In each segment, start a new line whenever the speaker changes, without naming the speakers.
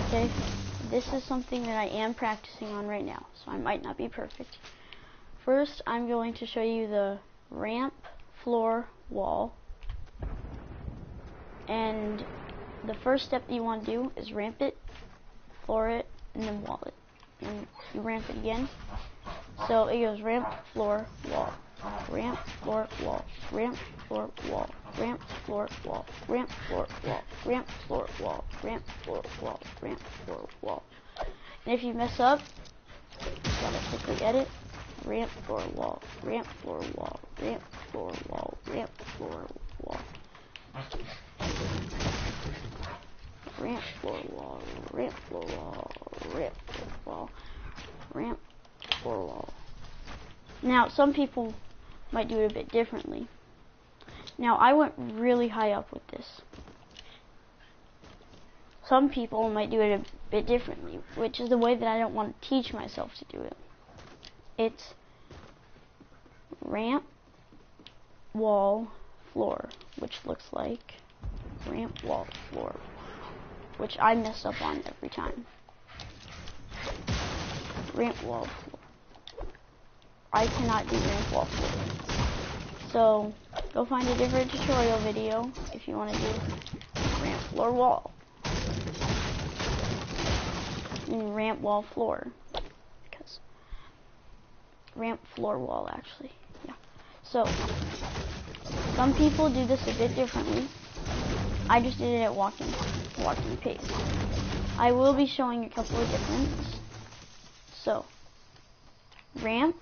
Okay, this is something that I am practicing on right now, so I might not be perfect. First, I'm going to show you the ramp, floor, wall. And the first step that you want to do is ramp it, floor it, and then wall it. And you ramp it again. So it goes ramp, floor, wall. Ramp, floor, wall. Ramp, floor, wall. Ramp, floor, wall. Ramp, floor, wall. Ramp, floor, wall. Ramp, floor, wall. Ramp, floor, wall. And if you mess up, you gotta quickly edit. Ramp, floor, wall. Ramp, floor, wall. Ramp, floor, wall. Ramp, floor, wall. Ramp, floor, wall. Ramp, floor, wall. Ramp, floor, wall. Ramp, floor, wall. Now, some people might do it a bit differently. Now, I went really high up with this. Some people might do it a bit differently, which is the way that I don't want to teach myself to do it. It's ramp, wall, floor, which looks like ramp, wall, floor, which I mess up on every time. Ramp, wall, floor. I cannot do ramp, wall, floor. So, go find a different tutorial video if you want to do ramp, floor, wall. And ramp, wall, floor. Because ramp, floor, wall, actually. Yeah. So, some people do this a bit differently. I just did it at walking pace. I will be showing a couple of difference. So, ramp,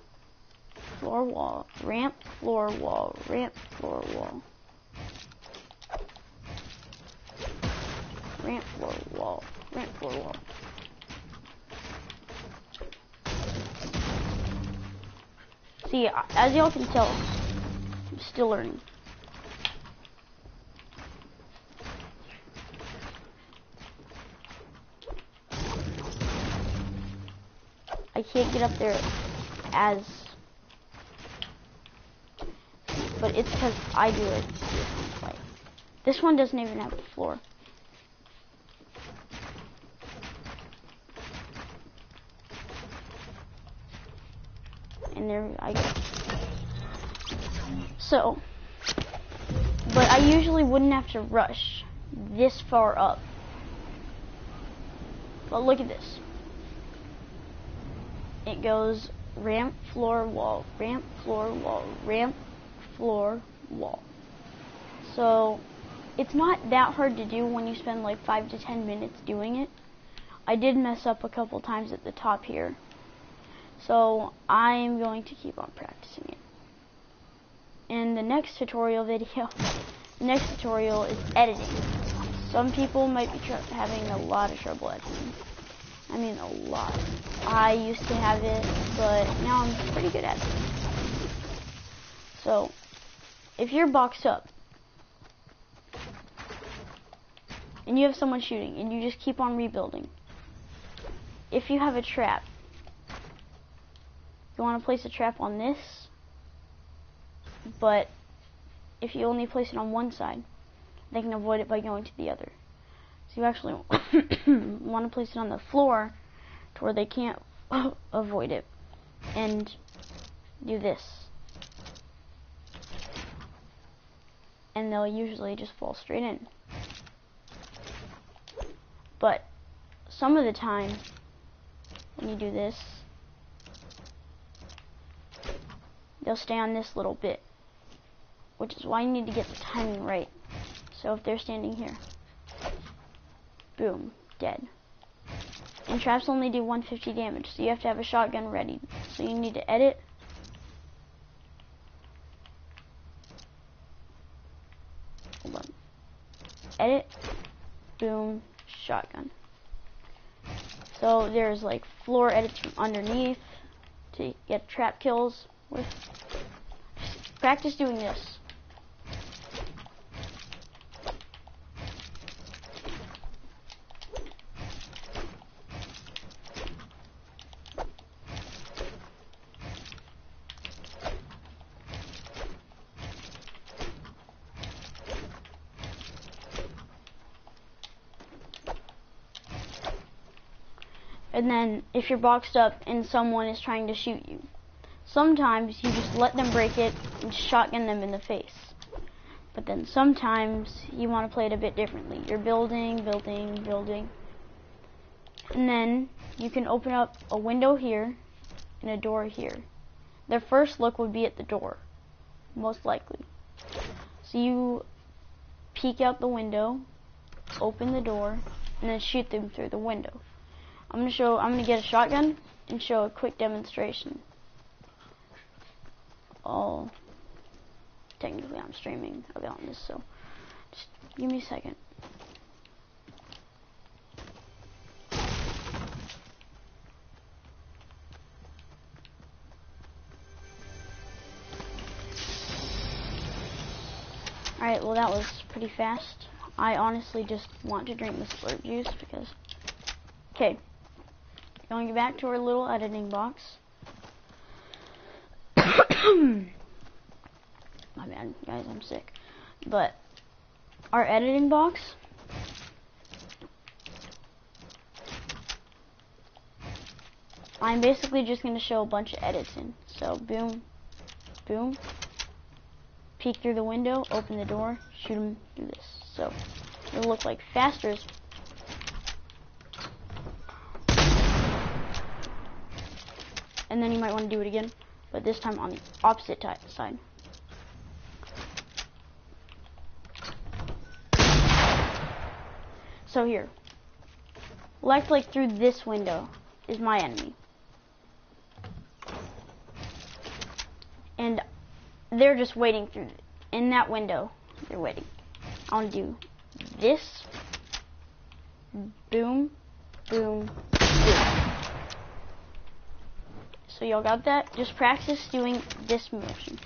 floor, wall, ramp, floor, wall, ramp, floor, wall. Ramp, floor, wall, ramp, floor, wall. See, as y'all can tell, I'm still learning. I can't get up there but it's because I do it this way. This one doesn't even have a floor. And there I go. So, but I usually wouldn't have to rush this far up. But look at this. It goes ramp, floor, wall, ramp, floor, wall, ramp, floor, wall. So, it's not that hard to do when you spend like 5 to 10 minutes doing it. I did mess up a couple times at the top here. So, I'm going to keep on practicing it. In the next tutorial video, the next tutorial is editing. Some people might be having a lot of trouble editing. I mean, a lot. I used to have it, but now I'm pretty good at it. So, if you're boxed up, and you have someone shooting, and you just keep on rebuilding, if you have a trap, you want to place a trap on this, but if you only place it on one side, they can avoid it by going to the other. So you actually want to place it on the floor to where they can't avoid it, and do this. And they'll usually just fall straight in. But some of the time, when you do this, they'll stay on this little bit, which is why you need to get the timing right. So if they're standing here, boom, dead. And traps only do 150 damage, so you have to have a shotgun ready. So you need to edit. Hold on. Edit, boom, shotgun. So there's like floor edits from underneath to get trap kills with. Just practice doing this. And then if you're boxed up and someone is trying to shoot you, sometimes you just let them break it and shotgun them in the face. But then sometimes you want to play it a bit differently. You're building, and then you can open up a window here and a door here. Their first look would be at the door, most likely. So you peek out the window, open the door, and then shoot them through the window. I'm gonna get a shotgun and show a quick demonstration. Oh, technically I'm streaming about this, so just give me a second. Alright, well that was pretty fast. I honestly just want to drink the slurp juice because... Okay, going back to our little editing box. My bad, guys, I'm sick. But our editing box, I'm basically just going to show a bunch of edits in. So boom, boom, peek through the window, open the door, shoot them through this. So it'll look like faster. And then you might want to do it again, but this time on the opposite side. So here, left like through this window is my enemy. And they're just waiting through, in that window, they're waiting. I want to do this, boom, boom, boom. So y'all got that? Just practice doing this motion.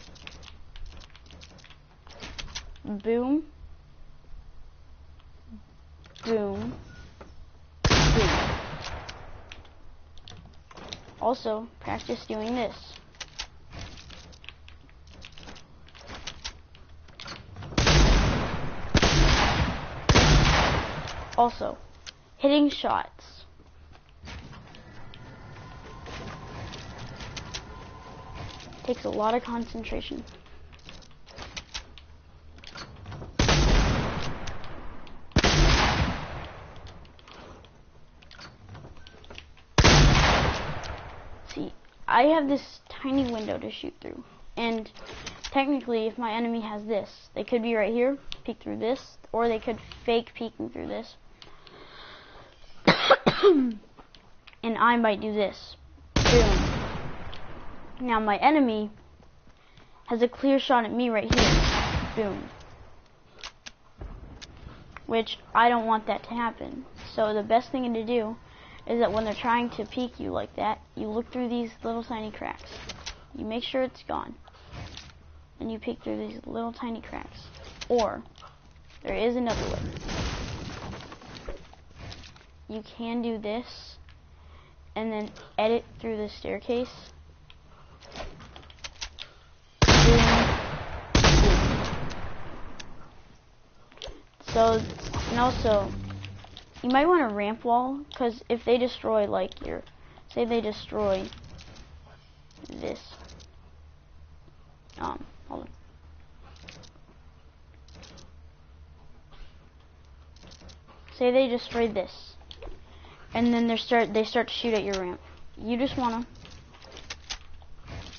Boom, boom, boom. Also, practice doing this. Also, hitting shots. Takes a lot of concentration. See, I have this tiny window to shoot through, and technically if my enemy has this, they could be right here, peek through this, or they could fake peeking through this. And I might do this. Boom. Now my enemy has a clear shot at me right here. Boom. Which I don't want that to happen. So the best thing to do is that when they're trying to peek you like that, you look through these little tiny cracks. You make sure it's gone. And you peek through these little tiny cracks. Or there is another way. You can do this and then edit through the staircase. So, and also, you might want a ramp wall, because if they destroy, like, say they destroy this, hold on. Say they destroyed this, and then they start to shoot at your ramp. You just wanna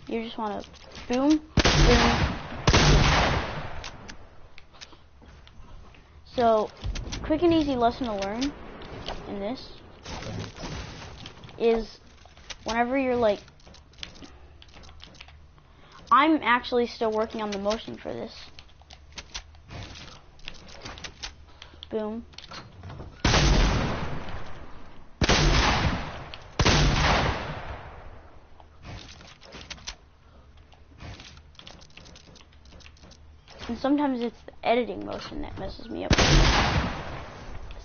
boom, boom. So, quick and easy lesson to learn in this is whenever you're like, I'm actually still working on the motion for this. Boom. And sometimes it's the editing motion that messes me up.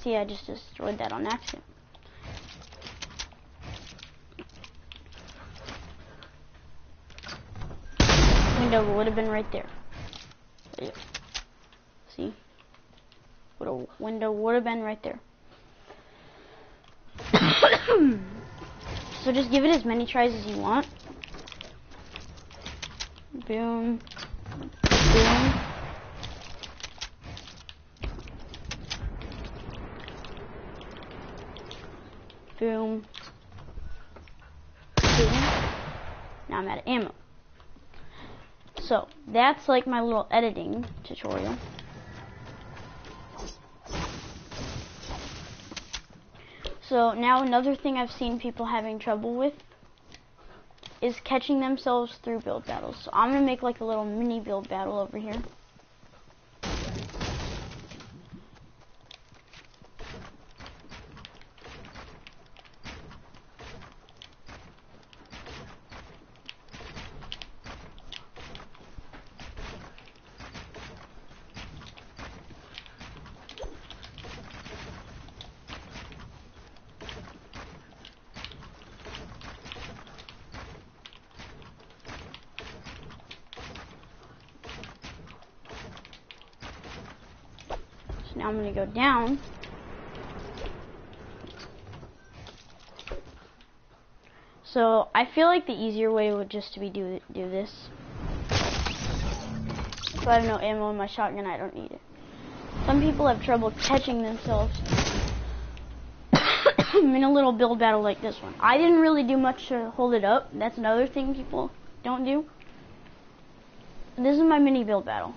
See, I just destroyed that on accident. Window would have been right there. Yeah. See? Window would have been right there. So just give it as many tries as you want. Boom. Boom. Boom. Boom. Now I'm out of ammo. So that's like my little editing tutorial. So now another thing I've seen people having trouble with is catching themselves through build battles. So I'm gonna make like a little mini build battle over here. Now I'm going to go down. So I feel like the easier way would just to be do this. If I have no ammo in my shotgun, I don't need it. Some people have trouble catching themselves in a little build battle like this one. I didn't really do much to hold it up. That's another thing people don't do. This is my mini build battle.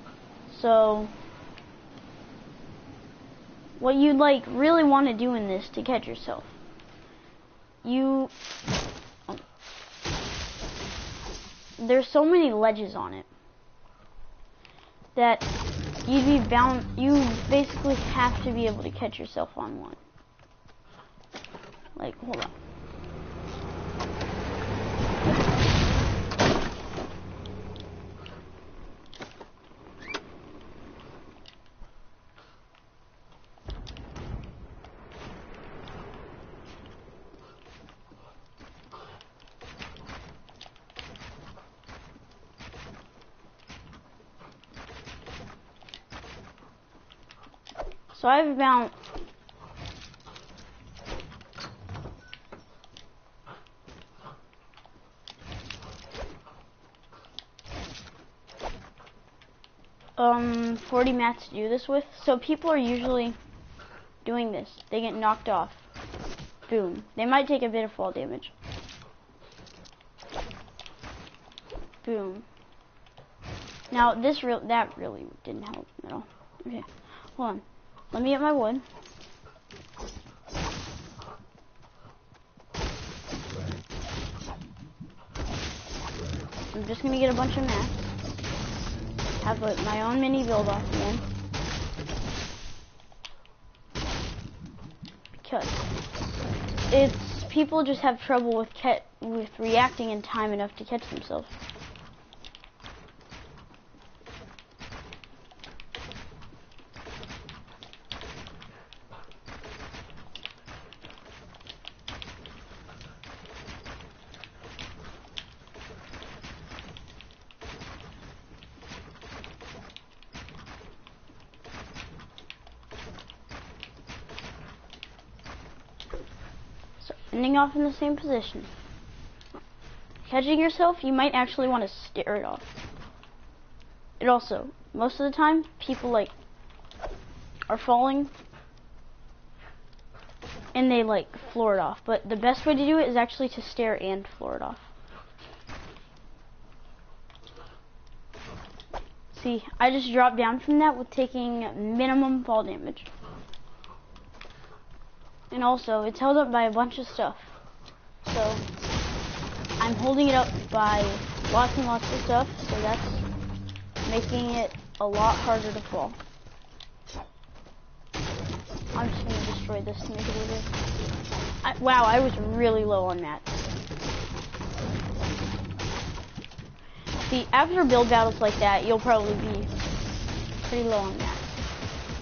So what you'd like really want to do in this to catch yourself, there's so many ledges on it that you basically have to be able to catch yourself on one. Like, hold on. So I have about um 40 mats to do this with. So people are usually doing this. They get knocked off. Boom. They might take a bit of fall damage. Boom. Now that really didn't help at all. Okay, hold on. Let me get my wood. I'm just gonna get a bunch of mats. Have my own mini build off again. Because people just have trouble with reacting in time enough to catch themselves. Ending off in the same position. Catching yourself, you might actually want to stare it off. It also, most of the time, people are falling and they floor it off. But the best way to do it is actually to stare and floor it off. See, I just dropped down from that with taking minimum fall damage. And also, it's held up by a bunch of stuff. So, I'm holding it up by lots and lots of stuff, so that's making it a lot harder to fall. I'm just going to destroy this to make it easier. Wow, I was really low on mats. See, after build battles like that, you'll probably be pretty low on mats.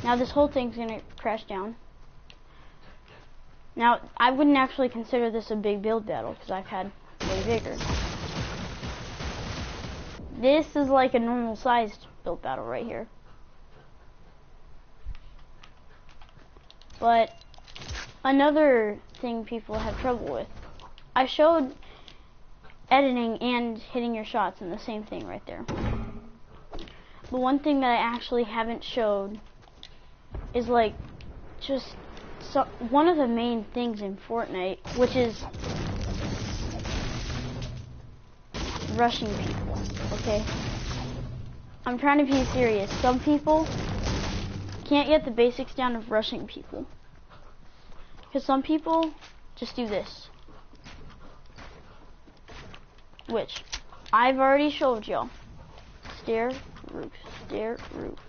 Now this whole thing's going to crash down. Now, I wouldn't actually consider this a big build battle, because I've had way bigger. This is like a normal sized build battle right here. But another thing people have trouble with I showed editing and hitting your shots in the same thing right there. The one thing that I actually haven't showed is like just one of the main things in Fortnite, which is rushing people, okay? I'm trying to be serious. Some people can't get the basics down of rushing people. Because some people just do this. Which I've already showed y'all. Stair, roof, stair, roof.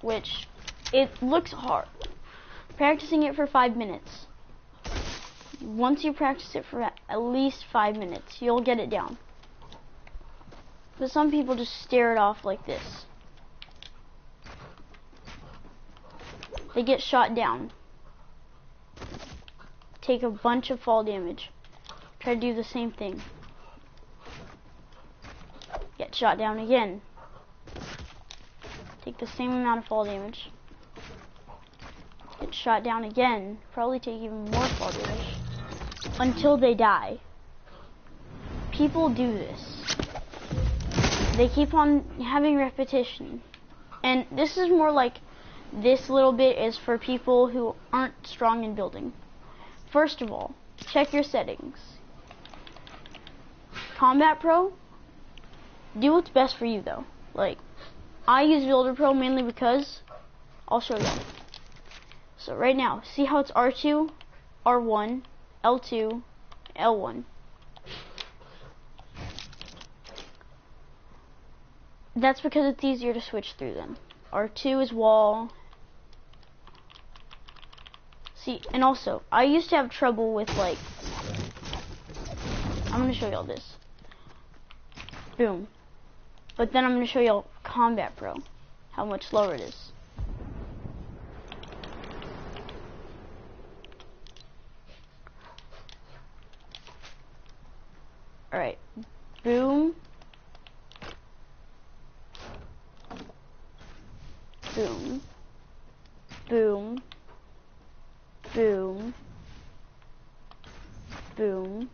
Which it looks hard. Practicing it for 5 minutes. Once you practice it for at least 5 minutes, you'll get it down. But some people just stare it off like this. They get shot down. Take a bunch of fall damage. Try to do the same thing. Get shot down again. Take the same amount of fall damage. Get shot down again. Probably take even more fall damage. Until they die. People do this. They keep on having repetition. And this is more like, this little bit is for people who aren't strong in building. First of all, check your settings. Combat Pro, do what's best for you though. Like, I use Builder Pro mainly because, I'll show you. So right now, see how it's R2, R1, L2, L1. That's because it's easier to switch through them. R2 is wall. See, and also, I used to have trouble with like, I'm going to show y'all this. Boom. But then I'm going to show y'all Combat Pro, how much slower it is. Alright, boom. Boom. Boom. Boom. Boom.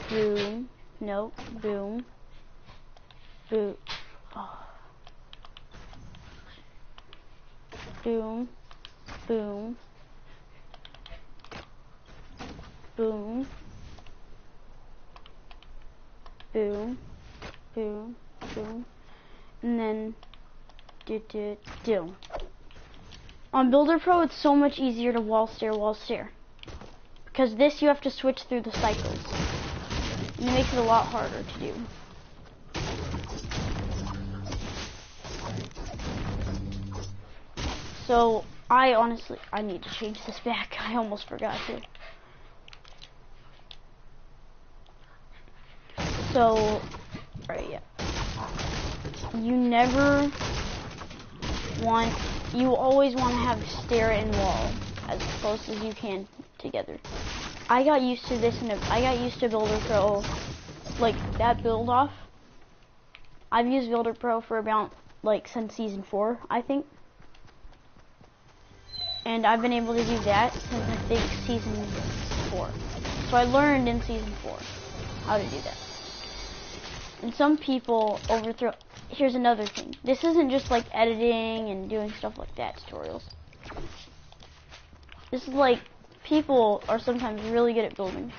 Boom. Nope. Boom. Boom. Oh. Boom. Boom. Boom. Boom. Boom. Boom. And then do. On Builder Pro, it's so much easier to wall stare. Because this, you have to switch through the cycles. And it makes it a lot harder to do. So, I need to change this back. I almost forgot to. So, right, yeah. You always want to have stair and wall as close as you can together. I got used to this I got used to Builder Pro, like that build off. I've used Builder Pro for about like since season 4, I think. And I've been able to do that since I think season 4. So I learned in season 4 how to do that. And some people overthrow. Here's another thing. This isn't just like editing and doing stuff like that tutorials. This is like, people are sometimes really good at building.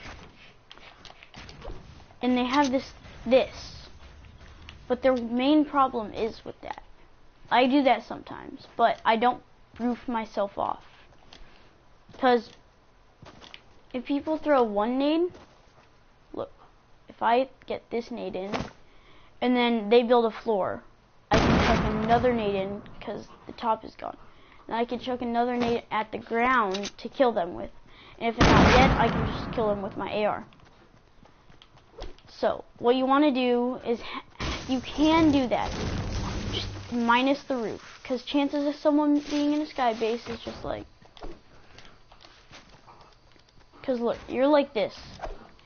And they have this. But their main problem is with that. I do that sometimes, but I don't roof myself off. Because if people throw one nade, look, if I get this nade in, and then they build a floor, I can chuck another nade in because the top is gone. And I can chuck another nade at the ground to kill them with. And if it's not dead, I can just kill them with my AR. So, what you want to do is, you can do that, just minus the roof. Because chances of someone being in a sky base is just like... Because look, you're like this.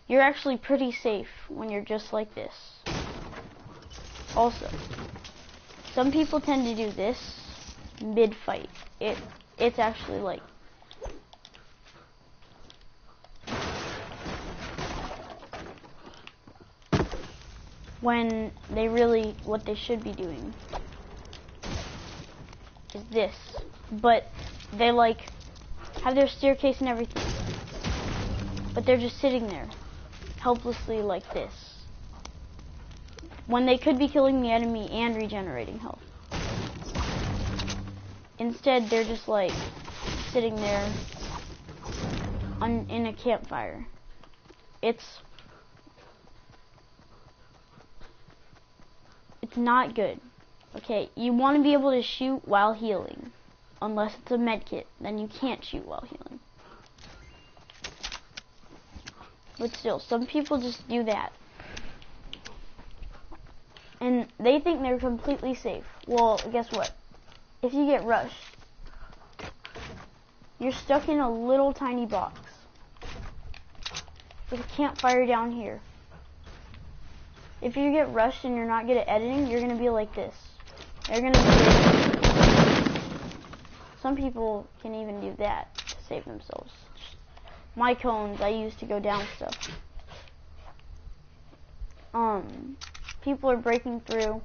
You're actually pretty safe when you're just like this. Also, some people tend to do this mid-fight. it's actually like when they really, what they should be doing is this, but they like have their staircase and everything, but they're just sitting there helplessly like this when they could be killing the enemy and regenerating health. Instead, they're just like sitting there in a campfire. It's not good. Okay, you want to be able to shoot while healing. Unless it's a med kit, then you can't shoot while healing. But still, some people just do that. And they think they're completely safe. Well, guess what? If you get rushed, you're stuck in a little tiny box with a campfire down here. If you get rushed and you're not good at editing, you're going to be like this. You're going to be... Some people can even do that to save themselves. My cones I use to go down stuff. People are breaking through,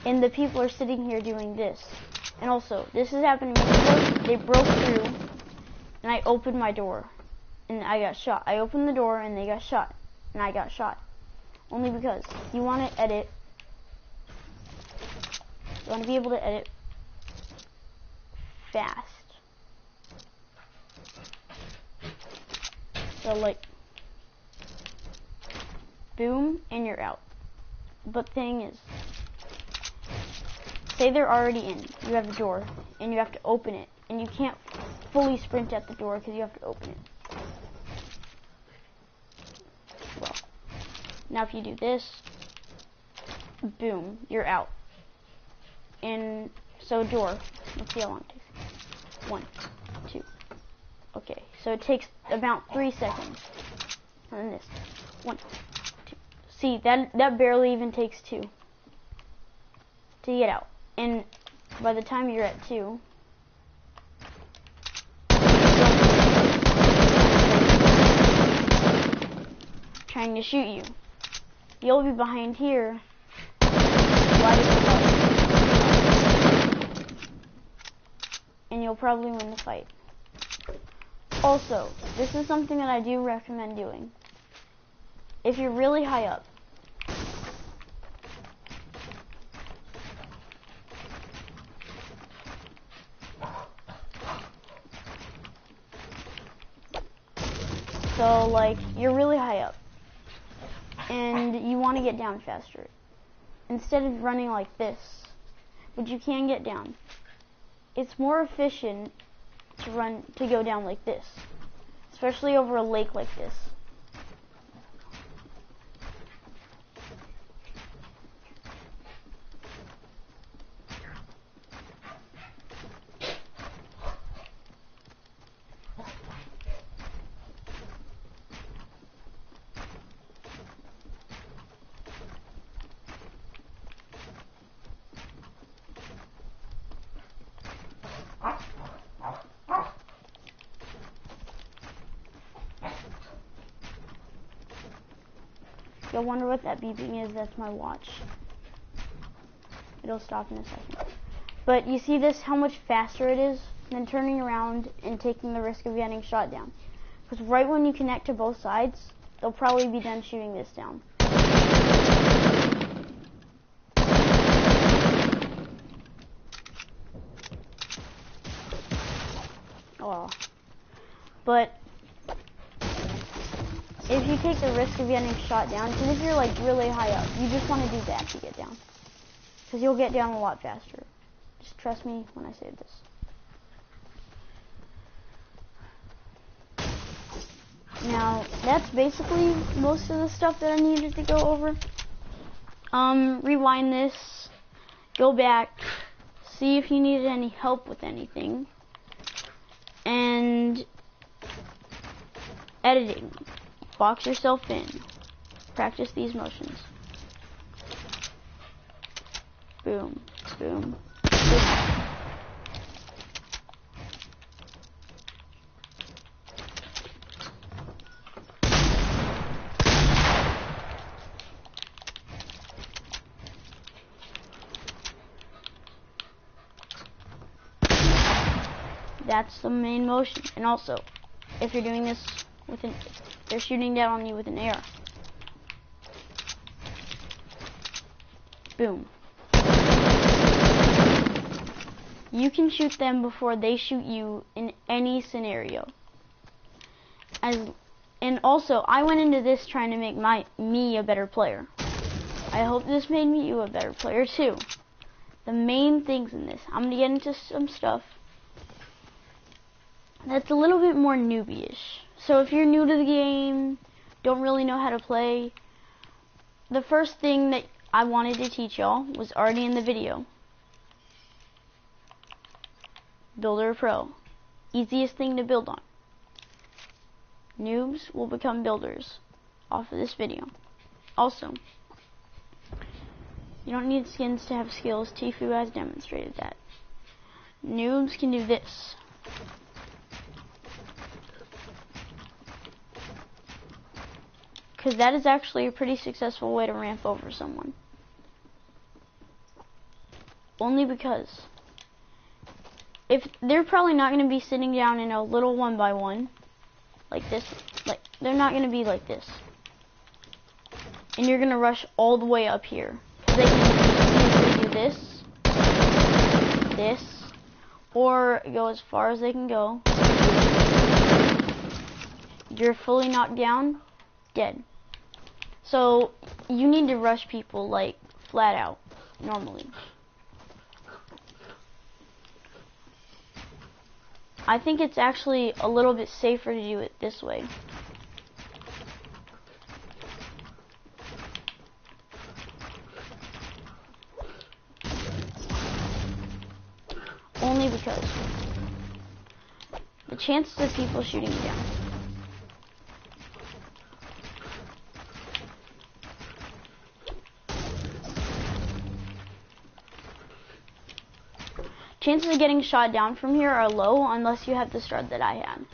and the people are sitting here doing this. And also, this has happened to me before. They broke through, and I opened my door, and I got shot. I opened the door, and they got shot, and I got shot. Only because you want to edit. You want to be able to edit fast. So like, boom, and you're out. But thing is, say they're already in. You have the door, and you have to open it, and you can't fully sprint at the door because you have to open it. Well, now if you do this, boom, you're out. And so door, let's see how long it takes. 1, 2. Okay, so it takes about 3 seconds. And then this, 1, 2. See, that barely even takes 2 to get out. And by the time you're at 2, trying to shoot you, you'll be behind here. And you'll probably win the fight. Also, this is something that I do recommend doing. If you're really high up, so like you're really high up and you want to get down faster, instead of running like this, but you can get down, it's more efficient to go down like this, especially over a lake like this. You'll wonder what that beeping is. That's my watch. It'll stop in a second. But you see this, how much faster it is than turning around and taking the risk of getting shot down. Because right when you connect to both sides, they'll probably be done shooting this down. Oh. But if you take the risk of getting shot down, because if you're like really high up, you just want to do that to get down. Because you'll get down a lot faster. Just trust me when I say this. Now, that's basically most of the stuff that I needed to go over. Rewind this, go back, see if you needed any help with anything, and editing. Box yourself in. Practice these motions. Boom, boom, boom. That's the main motion. And also, if you're doing this with they're shooting down on you with an AR. Boom. You can shoot them before they shoot you in any scenario. And also, I went into this trying to make me a better player. I hope this made you a better player too. The main things in this, I'm gonna get into some stuff that's a little bit more newbie-ish. So if you're new to the game, don't really know how to play, the first thing that I wanted to teach y'all was already in the video. Builder Pro. Easiest thing to build on. Noobs will become builders off of this video. Also, you don't need skins to have skills. Tfue has demonstrated that. Noobs can do this. Because that is actually a pretty successful way to ramp over someone. Only because if they're probably not going to be sitting down in a little 1x1 like this, like they're not going to be like this, and you're going to rush all the way up here. They can either do this, or go as far as they can go. You're fully knocked down, dead. So you need to rush people like flat out normally. I think it's actually a little bit safer to do it this way. Only because the chances of people shooting you down. Chances of getting shot down from here are low unless you have the strat that I had.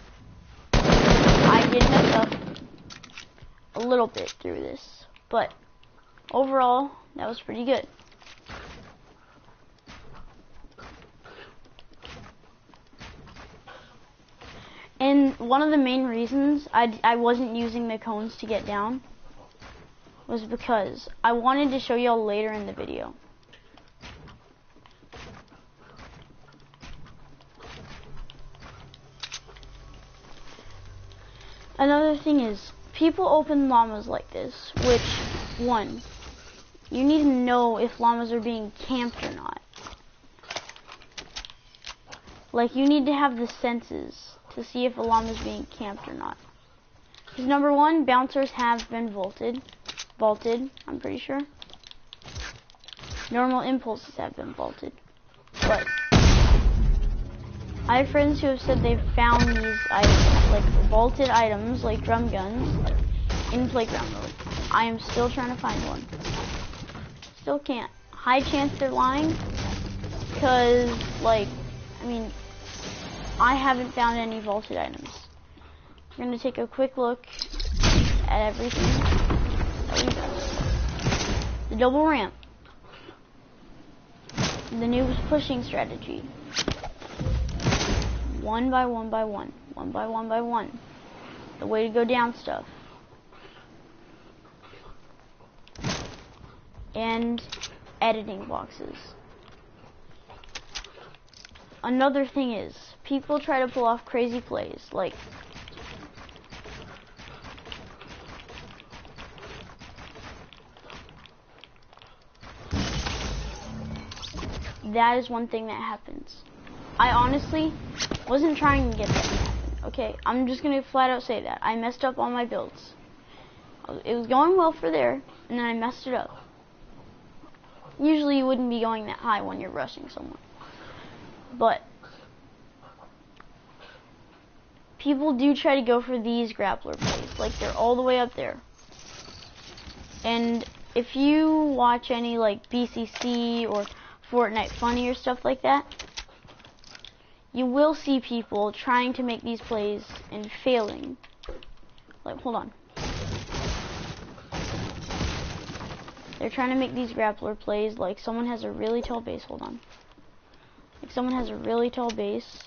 I did mess up a little bit through this, but overall, that was pretty good. And one of the main reasons I wasn't using the cones to get down was because I wanted to show y'all later in the video. Another thing is, people open llamas like this, which, one, you need to know if llamas are being camped or not. Like, you need to have the senses to see if a llama is being camped or not. Because number one, bouncers have been vaulted, I'm pretty sure. Normal impulses have been vaulted. But I have friends who have said they've found these items, like vaulted items, like drum guns, in playground mode. I am still trying to find one. Still can't. High chance they're lying, because, like, I mean, I haven't found any vaulted items. We're going to take a quick look at everything. There we go. The double ramp. The noob's pushing strategy. 1 by 1 by 1. 1 by 1 by 1. The way to go down stuff. And editing boxes. Another thing is, people try to pull off crazy plays, like that is one thing that happens. I honestly wasn't trying to get that to happen. Okay, I'm just gonna flat out say that. I messed up on my builds. It was going well for there, and then I messed it up. Usually you wouldn't be going that high when you're rushing someone. But people do try to go for these grappler plays, like they're all the way up there. And if you watch any like BCC or Fortnite Funny or stuff like that, you will see people trying to make these plays and failing. Like, hold on. They're trying to make these grappler plays like someone has a really tall base. Hold on. Like someone has a really tall base,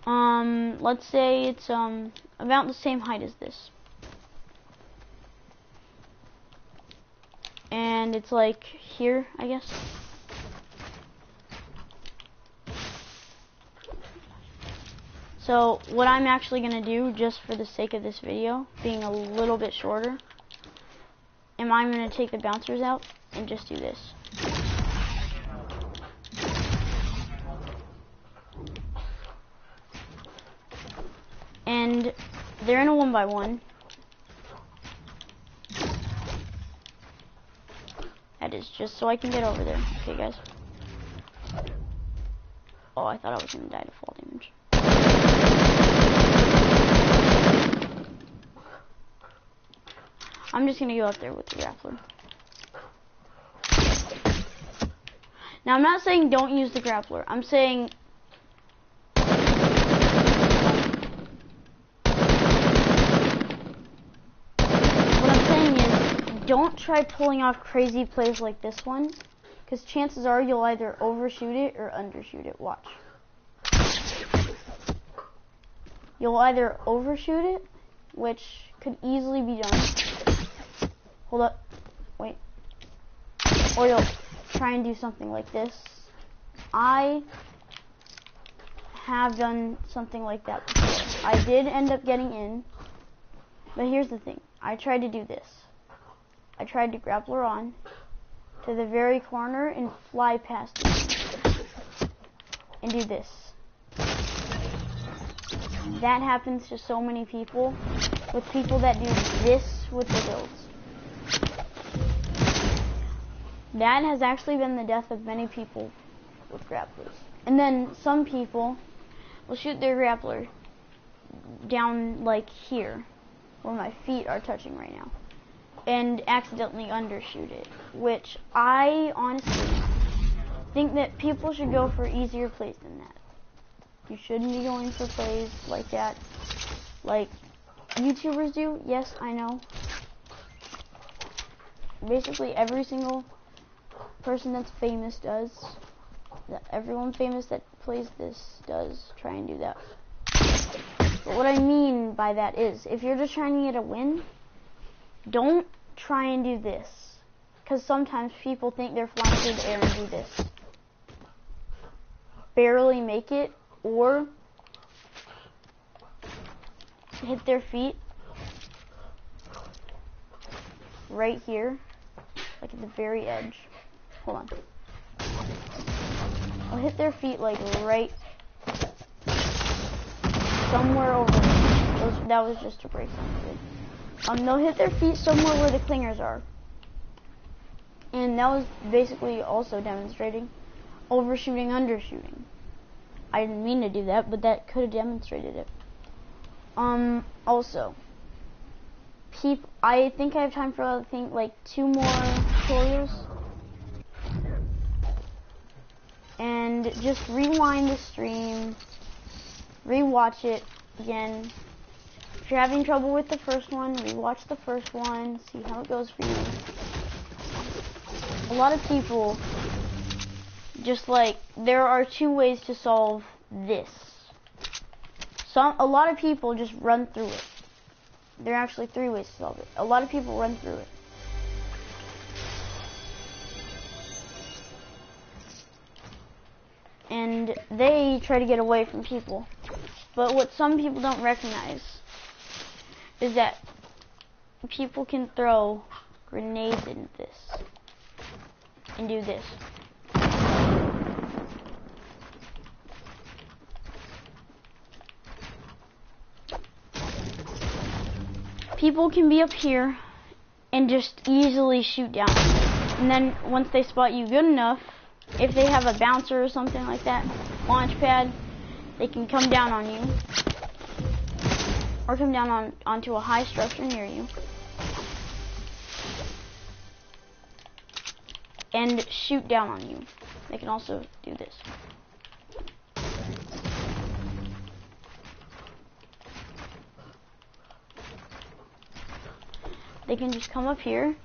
Let's say it's about the same height as this. And it's like here, I guess. So what I'm actually gonna do, just for the sake of this video being a little bit shorter, I'm gonna take the bouncers out and just do this. And they're in a 1x1. That is just so I can get over there. Okay, guys. Oh, I thought I was gonna die to fall damage. I'm just gonna go out there with the grappler. Now, I'm not saying don't use the grappler. I'm saying don't try pulling off crazy plays like this one, because chances are you'll either overshoot it or undershoot it. Watch. You'll either overshoot it, which could easily be done. Hold up. Wait. Or you'll try and do something like this. I have done something like that before. I did end up getting in, but here's the thing. I tried to do this. I tried to grappler on to the very corner and fly past it and do this. That happens to so many people, with people that do this with the builds. That has actually been the death of many people with grapplers. And then some people will shoot their grappler down like here, where my feet are touching right now, and accidentally undershoot it, which I honestly think that people should go for easier plays than that. You shouldn't be going for plays like that, like YouTubers do. Yes, I know. Basically every single person that's famous does. Everyone famous that plays this does try and do that. But what I mean by that is, if you're just trying to get a win, don't try and do this, because sometimes people think they're flying through the air and do this. Barely make it, or hit their feet right here, like at the very edge. Hold on. I'll hit their feet like right somewhere over there. That was just a break something. They'll hit their feet somewhere where the clingers are. And that was basically also demonstrating overshooting, undershooting. I didn't mean to do that, but that could have demonstrated it. Also, I think I have time for like 2 more tutorials. And just rewind the stream, rewatch it again. If you're having trouble with the first one, rewatch the first one, see how it goes for you. A lot of people just like, there are 2 ways to solve this. A lot of people just run through it. There are actually 3 ways to solve it. A lot of people run through it. And they try to get away from people. But what some people don't recognize is that people can throw grenades into this and do this. People can be up here and just easily shoot down. And then once they spot you good enough, if they have a bouncer or something like that, launch pad, they can come down on you. Or come down onto a high structure near you. And shoot down on you. They can also do this. They can just come up here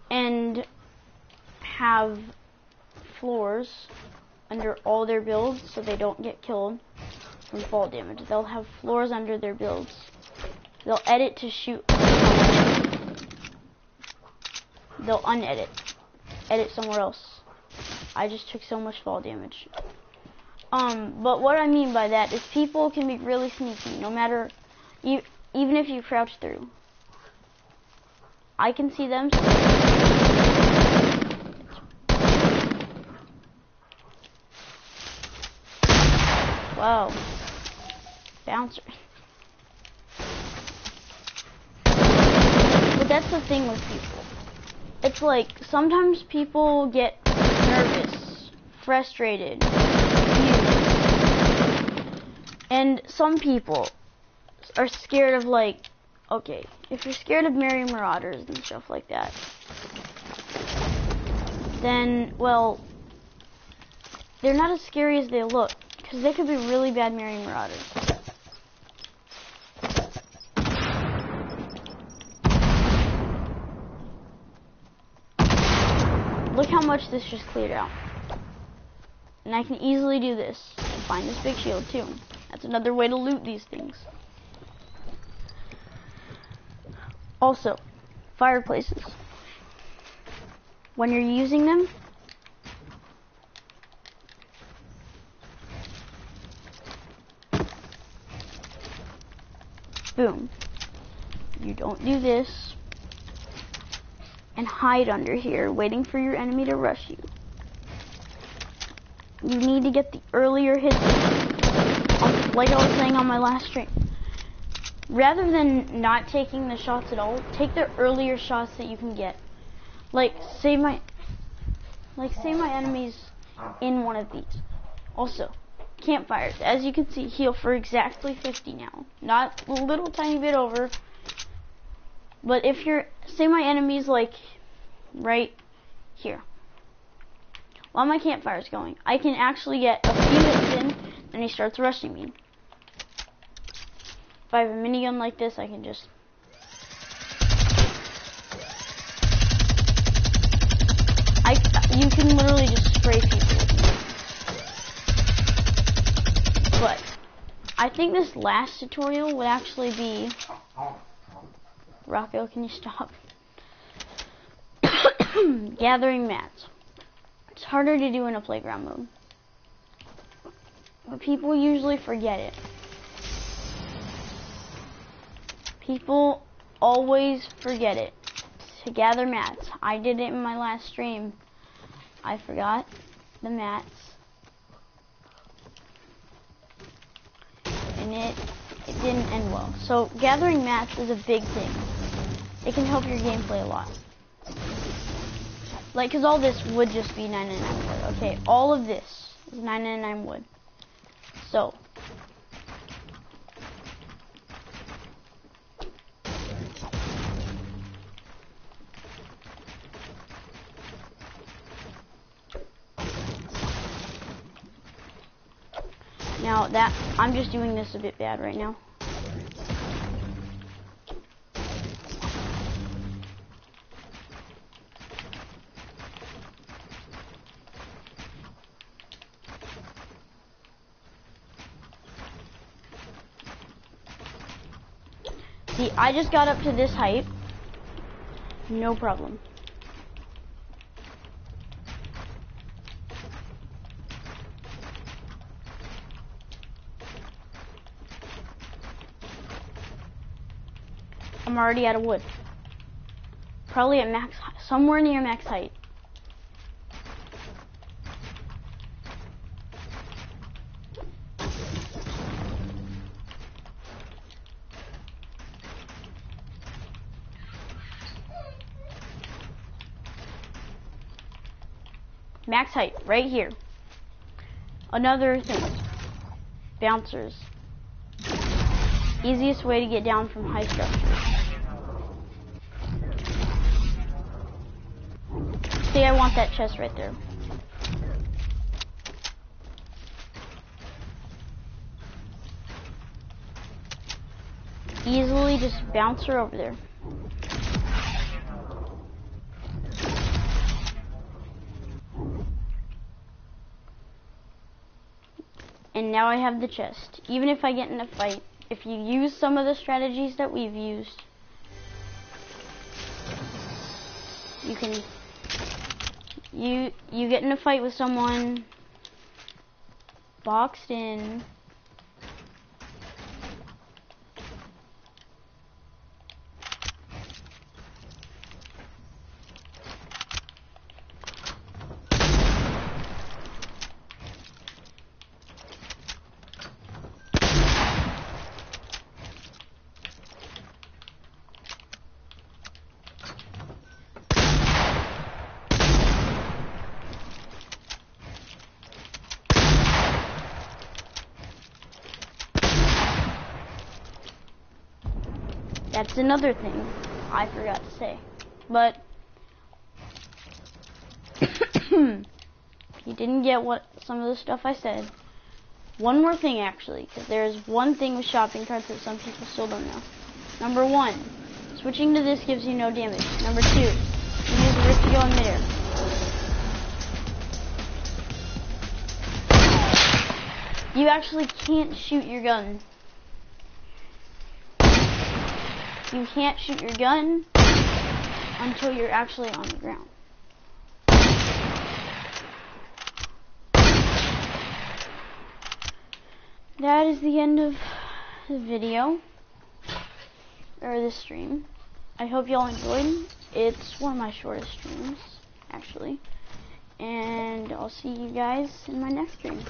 and have floors under all their builds so they don't get killed. from fall damage. They'll have floors under their builds. They'll edit to shoot. They'll unedit. Edit somewhere else. I just took so much fall damage. But what I mean by that is people can be really sneaky, no matter, even if you crouch through. I can see them. Wow. Bouncer. But that's the thing with people. It's like, sometimes people get nervous, frustrated, confused. And some people are scared of, like, okay, if you're scared of Merry Marauders and stuff like that, then, well, they're not as scary as they look, because they could be really bad Merry Marauders. Look how much this just cleared out. And I can easily do this. Find this big shield too. That's another way to loot these things. Also, fireplaces. When you're using them, boom. You don't do this and hide under here, waiting for your enemy to rush you. You need to get the earlier hits, like I was saying on my last stream. Rather than not taking the shots at all, take the earlier shots that you can get. Like say my enemy's in one of these. Also, campfires, as you can see, heal for exactly 50 now. Not a little tiny bit over. But if you're, say my enemy's like right here. While my campfire's going, I can actually get a few hits in, and he starts rushing me. If I have a minigun like this, I can just... you can literally just spray people with me. But I think this last tutorial would actually be... Rocco, can you stop? Gathering mats. It's harder to do in a playground mode. But people usually forget it. People always forget it. To gather mats. I did it in my last stream. I forgot the mats. And it didn't end well. So gathering mats is a big thing. It can help your gameplay a lot. Like, cause all this would just be 999 wood. Okay, all of this is 999 wood. So now that I'm just doing this a bit bad right now. See, I just got up to this height. No problem. I'm already out of wood. Probably at max, somewhere near max height. Max height, right here. Another thing, bouncers. Easiest way to get down from high structures. See, I want that chest right there. Easily just bounce her over there. And now I have the chest. Even if I get in a fight, if you use some of the strategies that we've used, you can, you get in a fight with someone boxed in. That's another thing I forgot to say. But if you didn't get some of the stuff I said, one more thing actually, because there's one thing with shopping carts that some people still don't know. Number 1, switching to this gives you no damage. Number 2, you use a Rift Gun emitter. You actually can't shoot your gun. You can't shoot your gun until you're actually on the ground. That is the end of the video, or the stream. I hope y'all enjoyed. It's one of my shortest streams, actually. And I'll see you guys in my next stream.